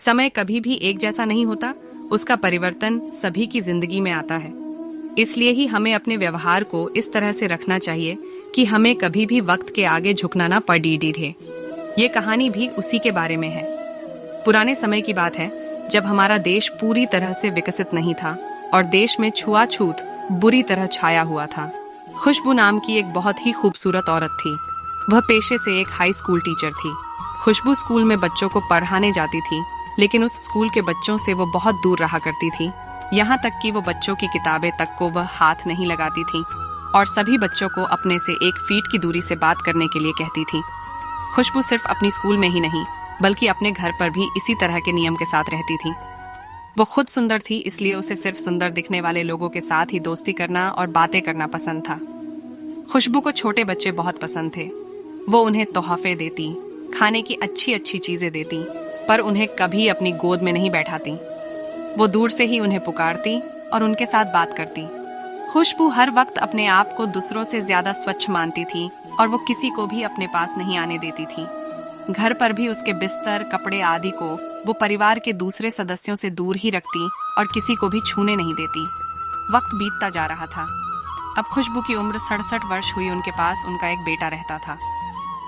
समय कभी भी एक जैसा नहीं होता, उसका परिवर्तन सभी की जिंदगी में आता है। इसलिए ही हमें अपने व्यवहार को इस तरह से रखना चाहिए कि हमें कभी भी वक्त के आगे झुकना ना पड़े। ये कहानी भी उसी के बारे में है। पुराने समय की बात है, जब हमारा देश पूरी तरह से विकसित नहीं था और देश में छुआछूत बुरी तरह छाया हुआ था। खुशबू नाम की एक बहुत ही खूबसूरत औरत थी। वह पेशे से एक हाई स्कूल टीचर थी। खुशबू स्कूल में बच्चों को पढ़ाने जाती थी, लेकिन उस स्कूल के बच्चों से वो बहुत दूर रहा करती थी। यहाँ तक कि वो बच्चों की किताबें तक को वह हाथ नहीं लगाती थी और सभी बच्चों को अपने से 1 फीट की दूरी से बात करने के लिए कहती थी। खुशबू सिर्फ अपनी स्कूल में ही नहीं, बल्कि अपने घर पर भी इसी तरह के नियम के साथ रहती थी। वो खुद सुंदर थी, इसलिए उसे सिर्फ सुंदर दिखने वाले लोगों के साथ ही दोस्ती करना और बातें करना पसंद था। खुशबू को छोटे बच्चे बहुत पसंद थे। वो उन्हें तोहफे देती, खाने की अच्छी अच्छी चीजें देती, पर उन्हें कभी अपनी गोद में नहीं बैठाती। वो दूर से ही उन्हें पुकारती और उनके साथ बात करती। खुशबू हर वक्त अपने आप को दूसरों से ज्यादा स्वच्छ मानती थी और वो किसी को भी अपने पास नहीं आने देती थी। घर पर भी उसके बिस्तर, कपड़े आदि को वो परिवार के दूसरे सदस्यों से दूर ही रखती और किसी को भी छूने नहीं देती। वक्त बीतता जा रहा था। अब खुशबू की उम्र 67 वर्ष हुई। उनके पास उनका एक बेटा रहता था।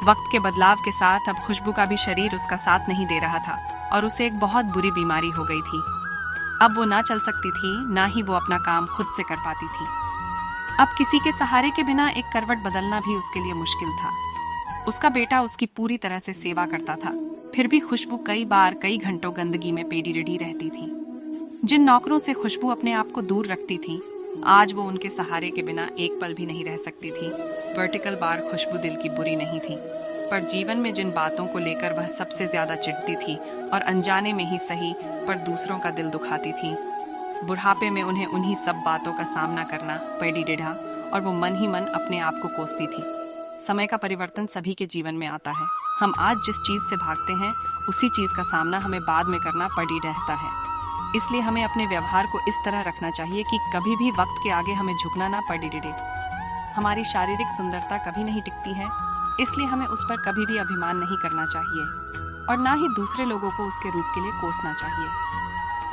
वक्त के बदलाव के साथ अब खुशबू का भी शरीर उसका साथ नहीं दे रहा था और उसे एक बहुत बुरी बीमारी हो गई थी। अब वो ना चल सकती थी, ना ही वो अपना काम खुद से कर पाती थी। अब किसी के सहारे के बिना एक करवट बदलना भी उसके लिए मुश्किल था। उसका बेटा उसकी पूरी तरह से सेवा करता था, फिर भी खुशबू कई बार कई घंटों गंदगी में पेटी रड़ी रहती थी। जिन नौकरों से खुशबू अपने आप को दूर रखती थी, आज वो उनके सहारे के बिना एक पल भी नहीं रह सकती थी। वर्टिकल बार खुशबू दिल की बुरी नहीं थी, पर जीवन में जिन बातों को लेकर वह सबसे ज्यादा चिढ़ती थी और अनजाने में ही सही पर दूसरों का दिल दुखाती थी, बुढ़ापे में उन्हें उन्हीं सब बातों का सामना करना पड़ी डिढ़ा और वो मन ही मन अपने आप को कोसती थी। समय का परिवर्तन सभी के जीवन में आता है। हम आज जिस चीज से भागते हैं, उसी चीज का सामना हमें बाद में करना पड़ी रहता है। इसलिए हमें अपने व्यवहार को इस तरह रखना चाहिए कि कभी भी वक्त के आगे हमें झुकना ना पड़े डिढ़े। हमारी शारीरिक सुंदरता कभी नहीं टिकती है, इसलिए हमें उस पर कभी भी अभिमान नहीं करना चाहिए और ना ही दूसरे लोगों को उसके रूप के लिए कोसना चाहिए।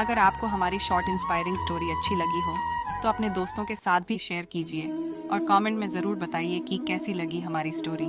अगर आपको हमारी शॉर्ट इंस्पायरिंग स्टोरी अच्छी लगी हो तो अपने दोस्तों के साथ भी शेयर कीजिए और कमेंट में ज़रूर बताइए कि कैसी लगी हमारी स्टोरी।